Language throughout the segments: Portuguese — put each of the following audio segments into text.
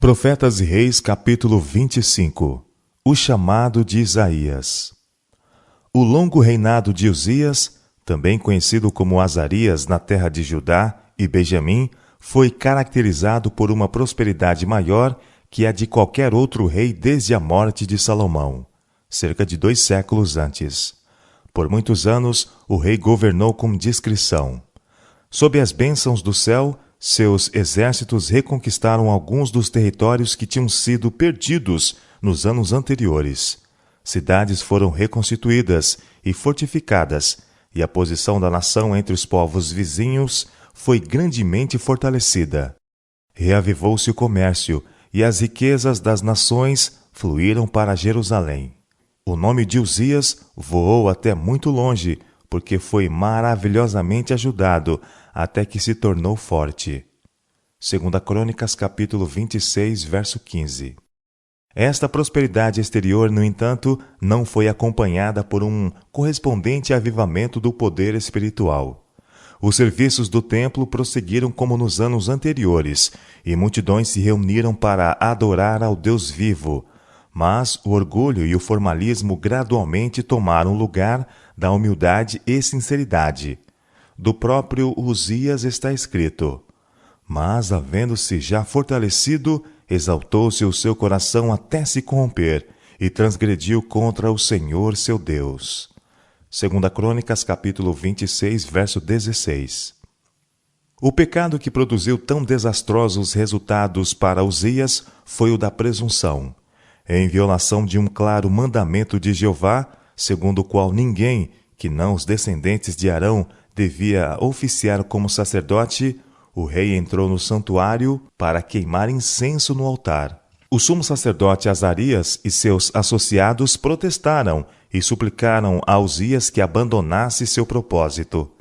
Profetas e Reis, capítulo 25. O chamado de Isaías. O longo reinado de Uzias, também conhecido como Azarias na terra de Judá e Benjamim, foi caracterizado por uma prosperidade maior que a de qualquer outro rei desde a morte de Salomão, cerca de 2 séculos antes. Por muitos anos, o rei governou com discrição. Sob as bênçãos do céu, seus exércitos reconquistaram alguns dos territórios que tinham sido perdidos nos anos anteriores. Cidades foram reconstituídas e fortificadas, e a posição da nação entre os povos vizinhos foi grandemente fortalecida. Reavivou-se o comércio, e as riquezas das nações fluíram para Jerusalém. O nome de Uzias voou até muito longe, porque foi maravilhosamente ajudado até que se tornou forte. 2 Crônicas, capítulo 26, verso 15. Esta prosperidade exterior, no entanto, não foi acompanhada por um correspondente avivamento do poder espiritual. Os serviços do templo prosseguiram como nos anos anteriores, e multidões se reuniram para adorar ao Deus vivo. Mas o orgulho e o formalismo gradualmente tomaram lugar da humildade e sinceridade. Do próprio Uzias está escrito: mas, havendo-se já fortalecido, exaltou-se o seu coração até se corromper, e transgrediu contra o Senhor seu Deus. 2 Crônicas, capítulo 26, verso 16. O pecado que produziu tão desastrosos resultados para Uzias foi o da presunção. Em violação de um claro mandamento de Jeová, segundo o qual ninguém, que não os descendentes de Arão, devia oficiar como sacerdote, o rei entrou no santuário para queimar incenso no altar. O sumo sacerdote Azarias e seus associados protestaram e suplicaram a Uzias que abandonasse seu propósito.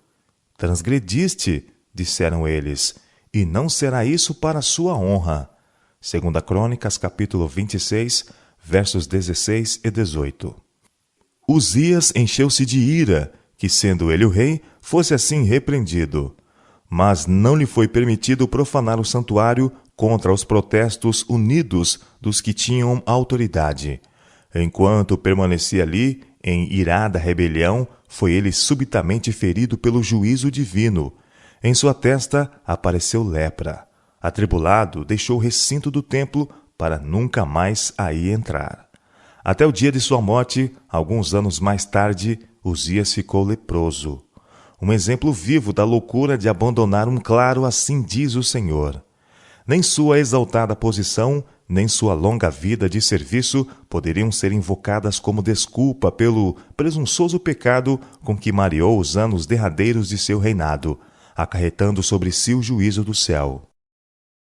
Transgrediste, disseram eles, e não será isso para sua honra. 2 Crônicas, capítulo 26, versos 16 e 18. Uzias encheu-se de ira, que sendo ele o rei, fosse assim repreendido. Mas não lhe foi permitido profanar o santuário contra os protestos unidos dos que tinham autoridade. Enquanto permanecia ali, em irada rebelião, foi ele subitamente ferido pelo juízo divino. Em sua testa apareceu lepra. Atribulado, deixou o recinto do templo para nunca mais aí entrar. Até o dia de sua morte, alguns anos mais tarde, Uzias ficou leproso. Um exemplo vivo da loucura de abandonar um claro assim diz o Senhor. Nem sua exaltada posição, nem sua longa vida de serviço poderiam ser invocadas como desculpa pelo presunçoso pecado com que mareou os anos derradeiros de seu reinado, acarretando sobre si o juízo do céu.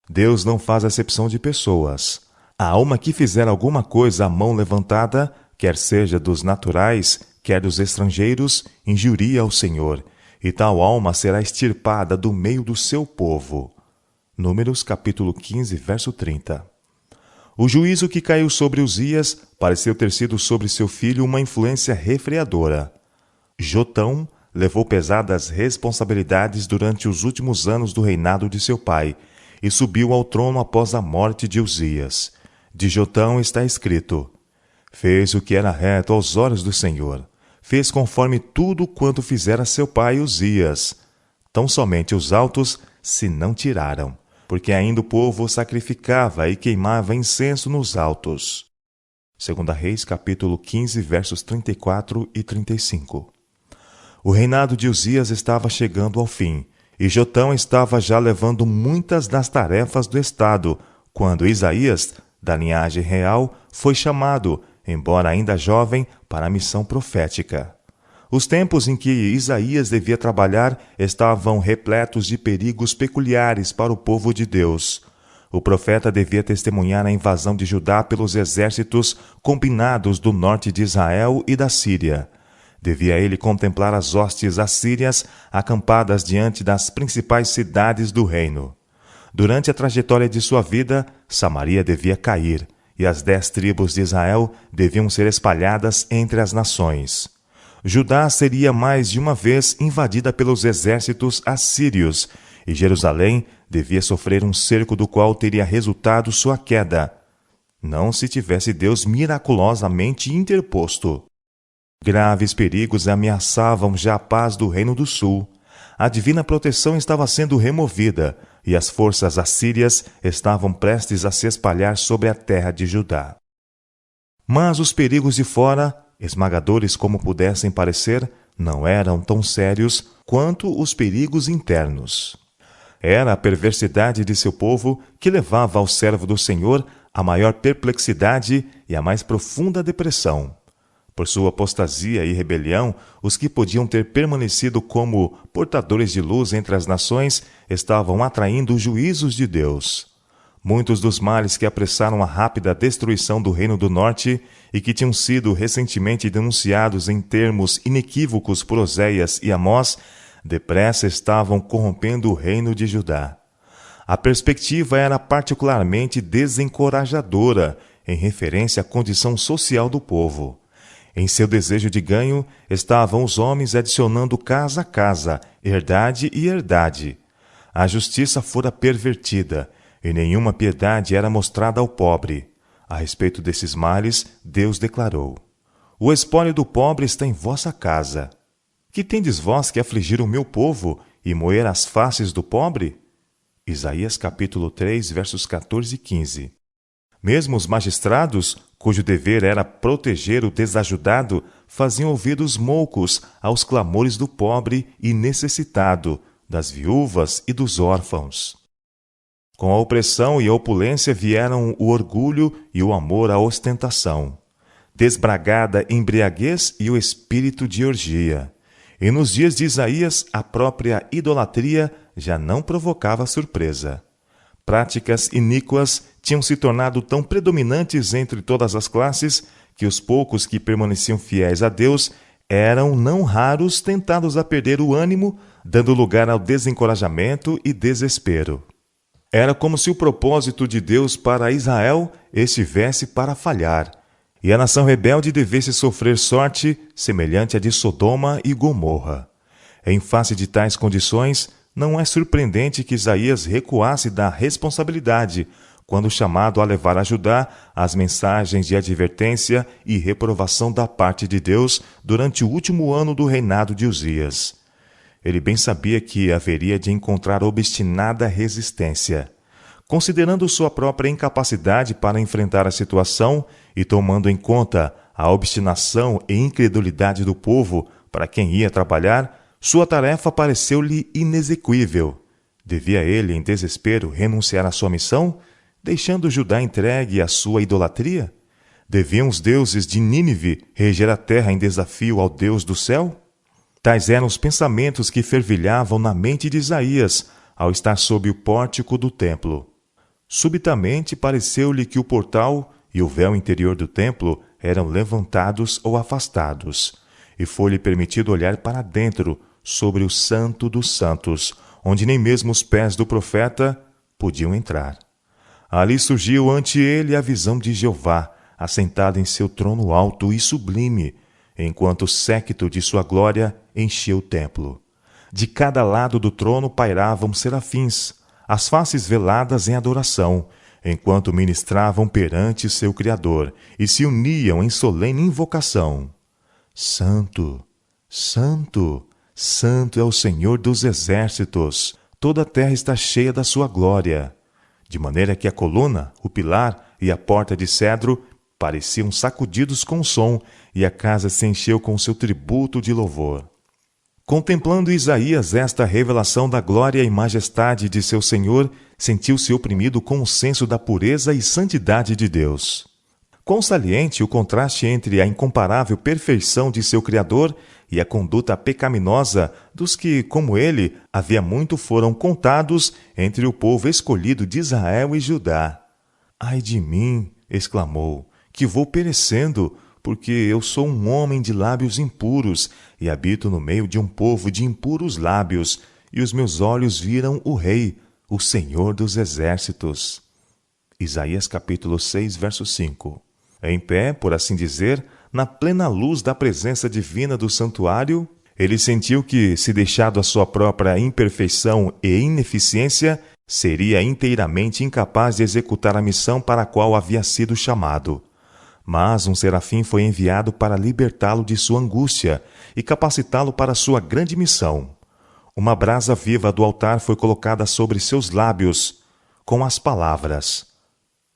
Deus não faz acepção de pessoas. A alma que fizer alguma coisa à mão levantada, quer seja dos naturais, quer dos estrangeiros, injuria ao Senhor, e tal alma será extirpada do meio do seu povo. Números, capítulo 15, verso 30. O juízo que caiu sobre Uzias pareceu ter sido sobre seu filho uma influência refreadora. Jotão levou pesadas responsabilidades durante os últimos anos do reinado de seu pai e subiu ao trono após a morte de Uzias. De Jotão está escrito: fez o que era reto aos olhos do Senhor. Fez conforme tudo quanto fizera seu pai Uzias. Tão somente os altos se não tiraram, porque ainda o povo sacrificava e queimava incenso nos altos. 2 Reis, capítulo 15, versos 34 e 35. O reinado de Uzias estava chegando ao fim, e Jotão estava já levando muitas das tarefas do estado, quando Isaías, da linhagem real, foi chamado, embora ainda jovem, para a missão profética. Os tempos em que Isaías devia trabalhar estavam repletos de perigos peculiares para o povo de Deus. O profeta devia testemunhar a invasão de Judá pelos exércitos combinados do norte de Israel e da Síria. Devia ele contemplar as hostes assírias acampadas diante das principais cidades do reino. Durante a trajetória de sua vida, Samaria devia cair, e as 10 tribos de Israel deviam ser espalhadas entre as nações. Judá seria mais de uma vez invadida pelos exércitos assírios, e Jerusalém devia sofrer um cerco do qual teria resultado sua queda, não se tivesse Deus miraculosamente interposto. Graves perigos ameaçavam já a paz do Reino do Sul. A divina proteção estava sendo removida e as forças assírias estavam prestes a se espalhar sobre a terra de Judá. Mas os perigos de fora, esmagadores como pudessem parecer, não eram tão sérios quanto os perigos internos. Era a perversidade de seu povo que levava ao servo do Senhor a maior perplexidade e a mais profunda depressão. Por sua apostasia e rebelião, os que podiam ter permanecido como portadores de luz entre as nações estavam atraindo os juízos de Deus. Muitos dos males que apressaram a rápida destruição do Reino do Norte e que tinham sido recentemente denunciados em termos inequívocos por Oséias e Amós, depressa estavam corrompendo o reino de Judá. A perspectiva era particularmente desencorajadora em referência à condição social do povo. Em seu desejo de ganho, estavam os homens adicionando casa a casa, herdade e herdade. A justiça fora pervertida, e nenhuma piedade era mostrada ao pobre. A respeito desses males, Deus declarou: O espólio do pobre está em vossa casa. Que tendes vós que afligir o meu povo e moer as faces do pobre? Isaías capítulo 3, versos 14 e 15. Mesmo os magistrados, cujo dever era proteger o desajudado, faziam ouvidos moucos aos clamores do pobre e necessitado, das viúvas e dos órfãos. Com a opressão e a opulência vieram o orgulho e o amor à ostentação, desbragada embriaguez e o espírito de orgia. E nos dias de Isaías, a própria idolatria já não provocava surpresa. Práticas iníquas tinham se tornado tão predominantes entre todas as classes que os poucos que permaneciam fiéis a Deus eram não raros tentados a perder o ânimo, dando lugar ao desencorajamento e desespero. Era como se o propósito de Deus para Israel estivesse para falhar, e a nação rebelde devesse sofrer sorte semelhante à de Sodoma e Gomorra. Em face de tais condições, não é surpreendente que Isaías recuasse da responsabilidade quando chamado a levar a Judá as mensagens de advertência e reprovação da parte de Deus durante o último ano do reinado de Uzias. Ele bem sabia que haveria de encontrar obstinada resistência. Considerando sua própria incapacidade para enfrentar a situação e tomando em conta a obstinação e incredulidade do povo para quem ia trabalhar, sua tarefa pareceu-lhe inexequível. Devia ele, em desespero, renunciar à sua missão, deixando Judá entregue à sua idolatria? Deviam os deuses de Nínive reger a terra em desafio ao Deus do céu? Tais eram os pensamentos que fervilhavam na mente de Isaías ao estar sob o pórtico do templo. Subitamente pareceu-lhe que o portal e o véu interior do templo eram levantados ou afastados, e foi-lhe permitido olhar para dentro, sobre o Santo dos Santos, onde nem mesmo os pés do profeta podiam entrar. Ali surgiu ante ele a visão de Jeová, assentado em seu trono alto e sublime, enquanto o séquito de sua glória encheu o templo. De cada lado do trono pairavam serafins, as faces veladas em adoração, enquanto ministravam perante seu Criador e se uniam em solene invocação. Santo, Santo, Santo é o Senhor dos exércitos, toda a terra está cheia da sua glória. De maneira que a coluna, o pilar e a porta de cedro pareciam sacudidos com o som, e a casa se encheu com seu tributo de louvor. Contemplando Isaías esta revelação da glória e majestade de seu Senhor, sentiu-se oprimido com o senso da pureza e santidade de Deus. Quão saliente o contraste entre a incomparável perfeição de seu Criador e a conduta pecaminosa dos que, como ele, havia muito foram contados entre o povo escolhido de Israel e Judá. Ai de mim, exclamou, que vou perecendo, porque eu sou um homem de lábios impuros e habito no meio de um povo de impuros lábios, e os meus olhos viram o Rei, o Senhor dos exércitos. Isaías capítulo 6, verso 5. Em pé, por assim dizer, na plena luz da presença divina do santuário, ele sentiu que, se deixado à sua própria imperfeição e ineficiência, seria inteiramente incapaz de executar a missão para a qual havia sido chamado. Mas um serafim foi enviado para libertá-lo de sua angústia e capacitá-lo para sua grande missão. Uma brasa viva do altar foi colocada sobre seus lábios, com as palavras: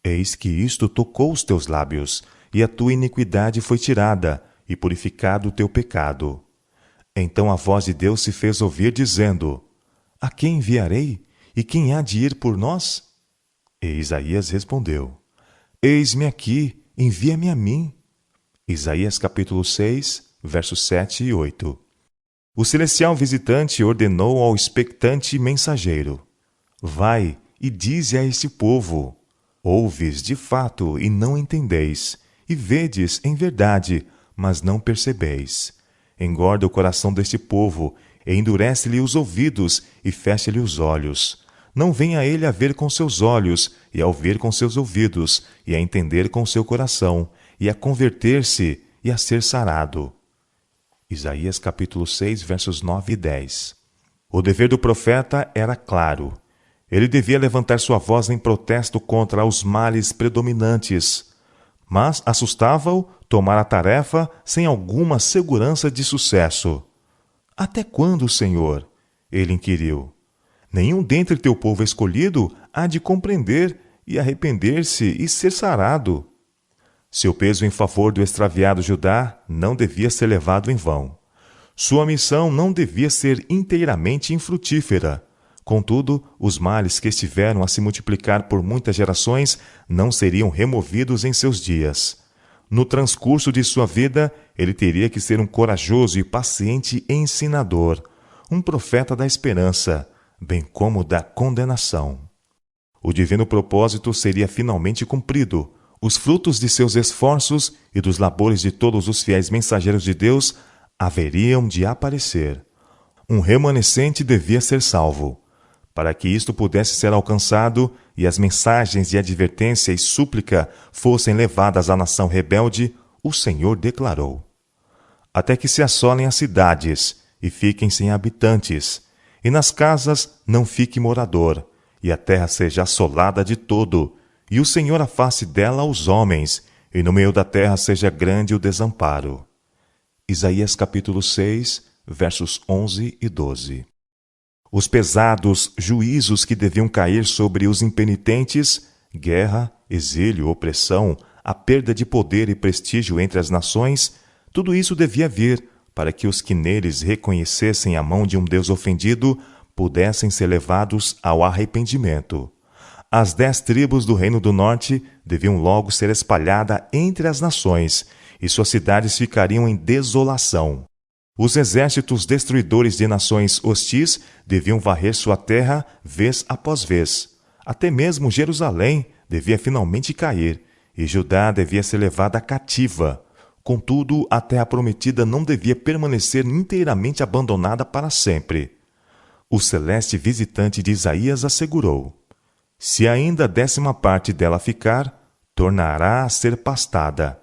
Eis que isto tocou os teus lábios, e a tua iniquidade foi tirada, e purificado o teu pecado. Então a voz de Deus se fez ouvir, dizendo: A quem enviarei? E quem há de ir por nós? E Isaías respondeu: Eis-me aqui, envia-me a mim. Isaías capítulo 6, versos 7 e 8. O celestial visitante ordenou ao expectante mensageiro: Vai e dize a este povo: Ouves de fato e não entendeis, e vedes em verdade, mas não percebeis. Engorda o coração deste povo, e endurece-lhe os ouvidos, e fecha-lhe os olhos. Não venha ele a ver com seus olhos, e a ouvir com seus ouvidos, e a entender com seu coração, e a converter-se, e a ser sarado. Isaías capítulo 6, versos 9 e 10. O dever do profeta era claro. Ele devia levantar sua voz em protesto contra os males predominantes, mas assustava-o tomar a tarefa sem alguma segurança de sucesso. Até quando, Senhor? Ele inquiriu. Nenhum dentre teu povo escolhido há de compreender e arrepender-se e ser sarado. Seu peso em favor do extraviado Judá não devia ser levado em vão. Sua missão não devia ser inteiramente infrutífera. Contudo, os males que estiveram a se multiplicar por muitas gerações não seriam removidos em seus dias. No transcurso de sua vida, ele teria que ser um corajoso e paciente ensinador, um profeta da esperança, bem como da condenação. O divino propósito seria finalmente cumprido. Os frutos de seus esforços e dos labores de todos os fiéis mensageiros de Deus haveriam de aparecer. Um remanescente devia ser salvo. Para que isto pudesse ser alcançado e as mensagens de advertência e súplica fossem levadas à nação rebelde, o Senhor declarou: Até que se assolem as cidades e fiquem sem habitantes, e nas casas não fique morador, e a terra seja assolada de todo, e o Senhor afaste dela os homens, e no meio da terra seja grande o desamparo. Isaías capítulo 6, versos 11 e 12. Os pesados juízos que deviam cair sobre os impenitentes, guerra, exílio, opressão, a perda de poder e prestígio entre as nações, tudo isso devia vir para que os que neles reconhecessem a mão de um Deus ofendido pudessem ser levados ao arrependimento. As 10 tribos do Reino do Norte deviam logo ser espalhadas entre as nações, e suas cidades ficariam em desolação. Os exércitos destruidores de nações hostis deviam varrer sua terra vez após vez. Até mesmo Jerusalém devia finalmente cair, e Judá devia ser levada cativa. Contudo, a terra prometida não devia permanecer inteiramente abandonada para sempre. O celeste visitante de Isaías assegurou: Se ainda a 10ª parte dela ficar, tornará a ser pastada,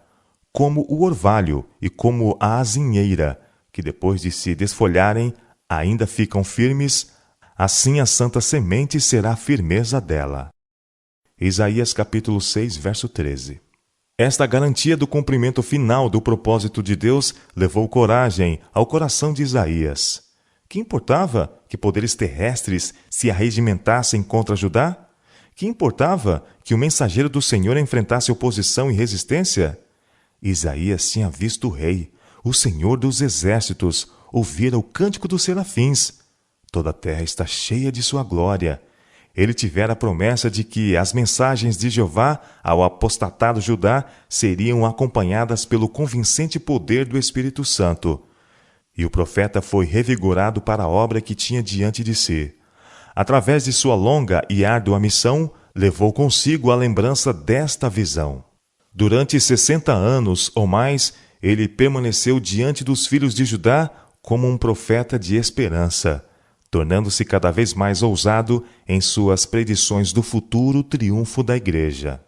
como o orvalho e como a azinheira, que depois de se desfolharem, ainda ficam firmes, assim a santa semente será a firmeza dela. Isaías capítulo 6, verso 13. Esta garantia do cumprimento final do propósito de Deus levou coragem ao coração de Isaías. Que importava que poderes terrestres se arregimentassem contra Judá? Que importava que o mensageiro do Senhor enfrentasse oposição e resistência? Isaías tinha visto o Rei, o Senhor dos Exércitos, ouvira o cântico dos serafins. Toda a terra está cheia de sua glória. Ele tivera a promessa de que as mensagens de Jeová ao apostatado Judá seriam acompanhadas pelo convincente poder do Espírito Santo. E o profeta foi revigorado para a obra que tinha diante de si. Através de sua longa e árdua missão, levou consigo a lembrança desta visão. Durante 60 anos ou mais, ele permaneceu diante dos filhos de Judá como um profeta de esperança, tornando-se cada vez mais ousado em suas predições do futuro triunfo da Igreja.